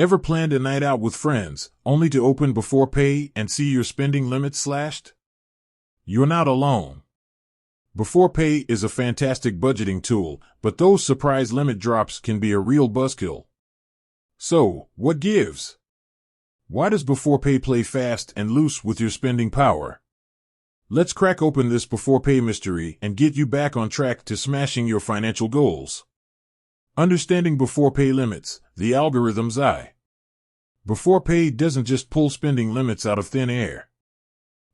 Ever planned a night out with friends, only to open Beforepay and see your spending limit slashed? You're not alone. Beforepay is a fantastic budgeting tool, but those surprise limit drops can be a real buzzkill. So, what gives? Why does Beforepay play fast and loose with your spending power? Let's crack open this Beforepay mystery and get you back on track to smashing your financial goals. Understanding Beforepay limits, the algorithm's eye. Beforepay doesn't just pull spending limits out of thin air.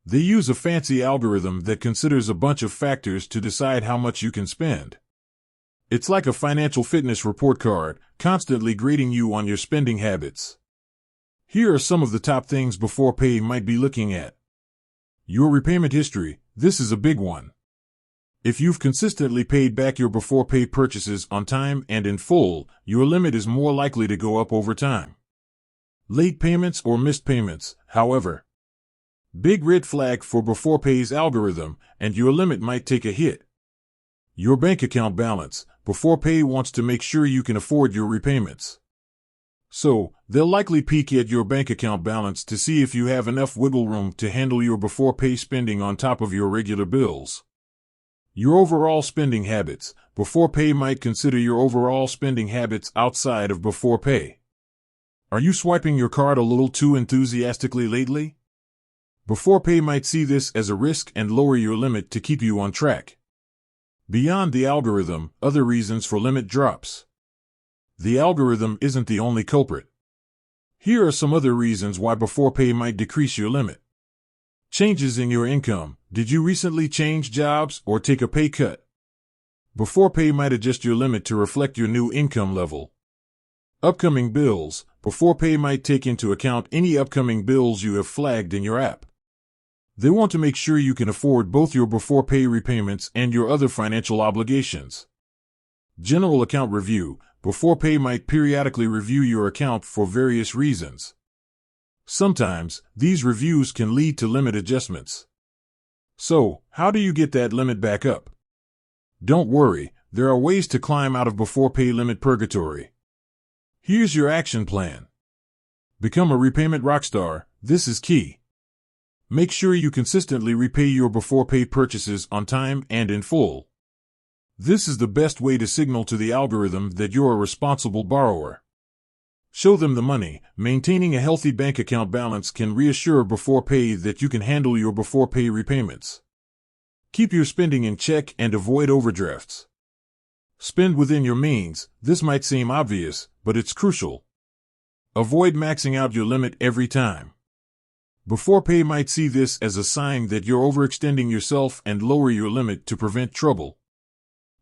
They use a fancy algorithm that considers a bunch of factors to decide how much you can spend. It's like a financial fitness report card, constantly grading you on your spending habits. Here are some of the top things Beforepay might be looking at. Your repayment history, this is a big one. If you've consistently paid back your Beforepay purchases on time and in full, your limit is more likely to go up over time. Late payments or missed payments, however. Big red flag for Beforepay's algorithm, and your limit might take a hit. Your bank account balance, Beforepay wants to make sure you can afford your repayments. So, they'll likely peek at your bank account balance to see if you have enough wiggle room to handle your Beforepay spending on top of your regular bills. Your overall spending habits, Beforepay might consider your overall spending habits outside of Beforepay. Are you swiping your card a little too enthusiastically lately? Beforepay might see this as a risk and lower your limit to keep you on track. Beyond the algorithm, other reasons for limit drops. The algorithm isn't the only culprit. Here are some other reasons why Beforepay might decrease your limit. Changes in your income. Did you recently change jobs or take a pay cut? Beforepay might adjust your limit to reflect your new income level. Upcoming bills. Beforepay might take into account any upcoming bills you have flagged in your app. They want to make sure you can afford both your Beforepay repayments and your other financial obligations. General account review. Beforepay might periodically review your account for various reasons. Sometimes, these reviews can lead to limit adjustments. So, how do you get that limit back up? Don't worry, there are ways to climb out of Beforepay limit purgatory. Here's your action plan. Become a repayment rockstar. This is key. Make sure you consistently repay your Beforepay purchases on time and in full. This is the best way to signal to the algorithm that you're a responsible borrower. Show them the money. Maintaining a healthy bank account balance can reassure Beforepay that you can handle your Beforepay repayments. Keep your spending in check and avoid overdrafts. Spend within your means. This might seem obvious, but it's crucial. Avoid maxing out your limit every time. Beforepay might see this as a sign that you're overextending yourself and lower your limit to prevent trouble.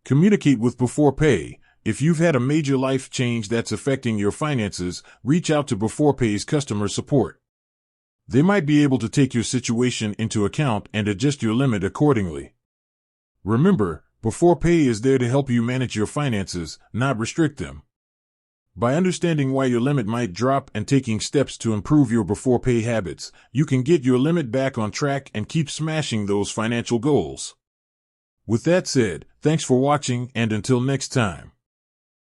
Communicate with Beforepay. If you've had a major life change that's affecting your finances, reach out to Beforepay's customer support. They might be able to take your situation into account and adjust your limit accordingly. Remember, Beforepay is there to help you manage your finances, not restrict them. By understanding why your limit might drop and taking steps to improve your Beforepay habits, you can get your limit back on track and keep smashing those financial goals. With that said, thanks for watching, and until next time.